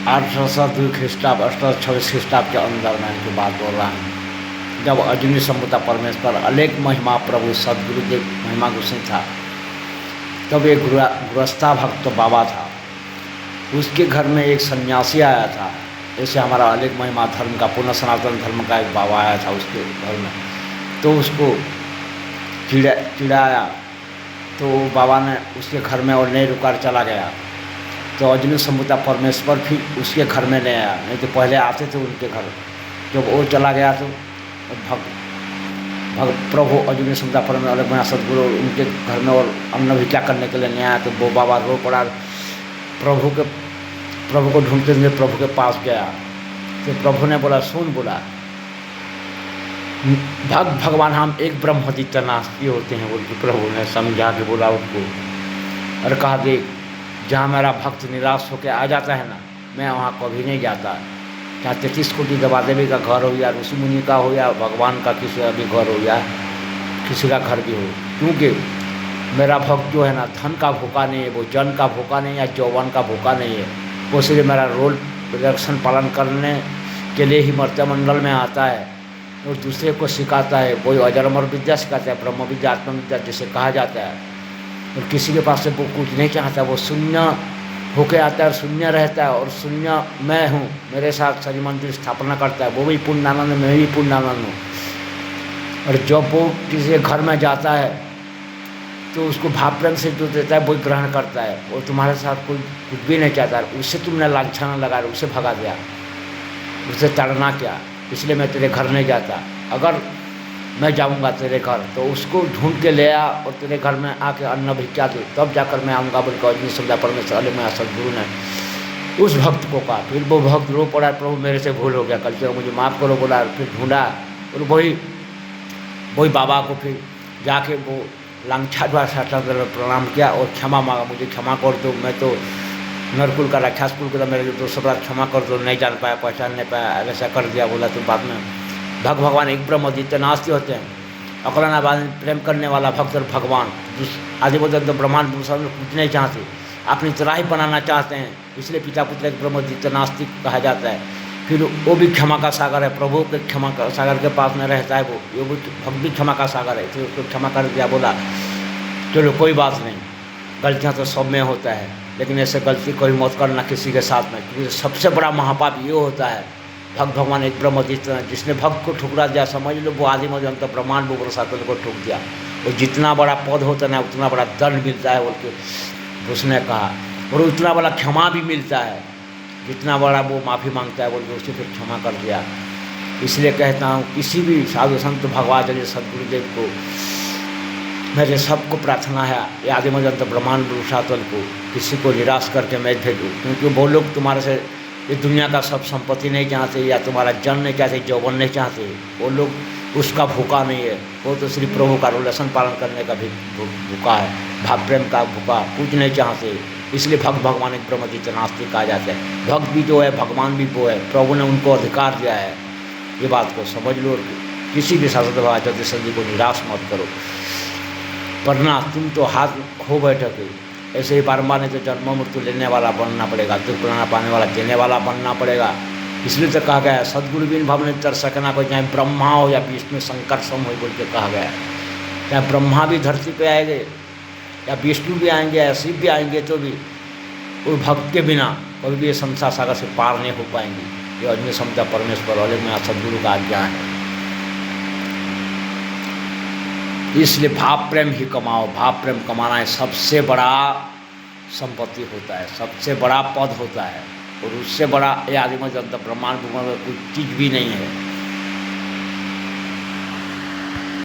1802 ख्रीष्टाब्द 1826 ख्रीष्टाब्द के अंदर मैं इनकी बात बोल रहा हूँ। जब अजूनी संभुता परमेश्वर अलेख महिमा प्रभु सदगुरुदेव महिमा गोसाई था, तब एक गृहस्था भक्त बाबा था, उसके घर में एक सन्यासी आया था। जैसे हमारा अलेख महिमा धर्म का पुनः सनातन धर्म का एक बाबा आया था उसके घर में, तो उसको चिढ़ाया, तो बाबा ने उसके घर में और नहीं रुका, चला गया। तो अजूनी संभुता परमेश्वर भी उसके घर में नहीं आया, नहीं तो पहले आते थे उनके घर। जब वो चला गया तो प्रभु अजूनी संभुता परमेश्वर अलेख महिमा सदगुरु उनके घर में और अन्न भिक्षा करने के लिए नहीं आया। तो वो बाबा रो पड़ा, प्रभु को ढूंढते हुए प्रभु के पास गया। तो प्रभु ने बोला, सुन, बोला भगवान हम एक ब्रह्मदित्य नास्ती होते हैं, बोल के प्रभु ने समझा के बोला उसको, और कहा देख, जहाँ मेरा भक्त निराश होकर आ जाता है ना, मैं वहाँ कभी नहीं जाता। चाहे 33 कोटि देवा देवी का घर हो या ऋषि मुनि का हो या भगवान का किसी का भी घर हो या किसी का घर भी हो, क्योंकि मेरा भक्त जो है ना, धन का भूखा नहीं है, वो जन का भूखा नहीं है या यौवन का भूखा नहीं है। वो सिर्फ मेरा रोल प्रदर्शन पालन करने के लिए ही मर्त्य मंडल में आता है और दूसरे को सिखाता है। कोई अजरमर विद्या सिखाता है, ब्रह्म विद्या आत्म विद्या जिसे कहा जाता है। और किसी के पास से वो कुछ नहीं चाहता, वो शून्य होके आता है और शून्य रहता है, और शून्य मैं हूँ, मेरे साथ शनि मंदिर स्थापना करता है। वो भी पूर्णानंद, मैं भी पूर्णानंद हूँ। और जब वो किसी के घर में जाता है तो उसको भाव प्रेम से जो देता है वो ग्रहण करता है। वो तुम्हारे साथ कोई कुछ भी नहीं चाहता, उससे तुमने लांछना लगा, उसे भगा दिया, उसे तड़ना क्या, इसलिए मैं तेरे घर नहीं जाता। अगर मैं जाऊंगा तेरे घर तो उसको ढूंढ के ले आ और तेरे घर में आके अन्न भिक्षा दे, तब जाकर मैं आऊँगा, बोल के अजूनी संभुता परमेश्वर अलेख महिमा सदगुरु ने उस भक्त को कहा। फिर वो भक्त रो पड़ा, प्रभु मेरे से भूल हो गया, कल से मुझे माफ़ करो बोला। फिर ढूंढा और वही बाबा को फिर जाके वो लांछा प्रणाम किया और क्षमा मांगा, मुझे क्षमा कर दो, मैं तो नरकुल का राक्षस कुल का, मेरे दोस्तों का क्षमा कर दो, नहीं जान पाया, पहचान नहीं पाया, ऐसा कर दिया बोला। तो बाद में भगवान एक ब्रह्मदित्य नास्ती होते हैं, अकलाना प्रेम करने वाला भक्त और भगवान आदि बोलते ब्रह्मांड कुछ नहीं चाहते, अपनी तरह ही बनाना चाहते हैं, इसलिए पिता पुत्र एक ब्रह्मदित्य नास्तिक कहा जाता है। फिर वो भी क्षमा का सागर है, प्रभु के क्षमा का सागर के पास में रहता है वो भी भक्त भी क्षमा का सागर है। फिर उसको क्षमा कर दिया, बोला चलो कोई बात नहीं, गलतियाँ तो सब में होता है, लेकिन ऐसे गलती कोई मत करना किसी के साथ में, क्योंकि सबसे बड़ा महापाप ये होता है। भगवान एक ब्रह्मदित्य, जिसने भक्त को ठुकरा दिया, समझ लो वो आदि मजंत ब्रह्मांड वो सातन को ठुक दिया। और जितना बड़ा पद होता है ना, उतना बड़ा दंड मिलता है बोल के उसने कहा, और उतना बड़ा क्षमा भी मिलता है, जितना बड़ा वो माफ़ी मांगता है बोल के उसे फिर क्षमा कर दिया। इसलिए कहता हूँ किसी भी साधु संत भगवाचार्य सदगुरुदेव को मेरे सबको प्रार्थना है, ये आदि मजंत ब्रह्मांड सातन को किसी को निराश करके मैं भेजूँ, क्योंकि वो लोग तुम्हारे से ये दुनिया का सब संपत्ति नहीं चाहते, या तुम्हारा जन्म नहीं चाहते, यौवन नहीं चाहते। वो लोग उसका भूखा नहीं है, वो तो सिर्फ प्रभु का रिलेशन पालन करने का भी भूखा है, भाव प्रेम का भूखा, कुछ नहीं चाहते। इसलिए भगवान एक ब्रह्मदित्य नास्तिक कहा जाता है। भक्त भी जो है, भगवान भी वो है, प्रभु ने उनको अधिकार दिया है। ये बात को समझ लो, किसी भी शासक भगवाचार्य सदी को निराश मत करो, वरना तुम तो हाथ खो बैठोगे। ऐसे ही बारम्बार नहीं तो जन्म मृत्यु लेने वाला बनना पड़ेगा, दुख प्रेरणा पाने वाला देने वाला बनना पड़ेगा। इसलिए तो कहा गया है, सदगुरु बिन भव नहीं तर सकना कोई, चाहे ब्रह्मा हो या विष्णु शंकर सम हो बोल के कहा गया है। चाहे ब्रह्मा भी धरती पे आएंगे या विष्णु भी आएंगे या शिव भी आएंगे, तो भी वो भक्त के बिना कभी भी ये संसार सागर से पार नहीं हो पाएंगे। ये अजूनी संभुता परमेश्वर अलेख महिमा सदगुरु का आज्ञा है। इसलिए भाव प्रेम ही कमाओ, भाव प्रेम कमाना है सबसे बड़ा संपत्ति होता है, सबसे बड़ा पद होता है, और उससे बड़ा ये आदि मजंत ब्रह्मांड में कोई चीज़ भी नहीं है।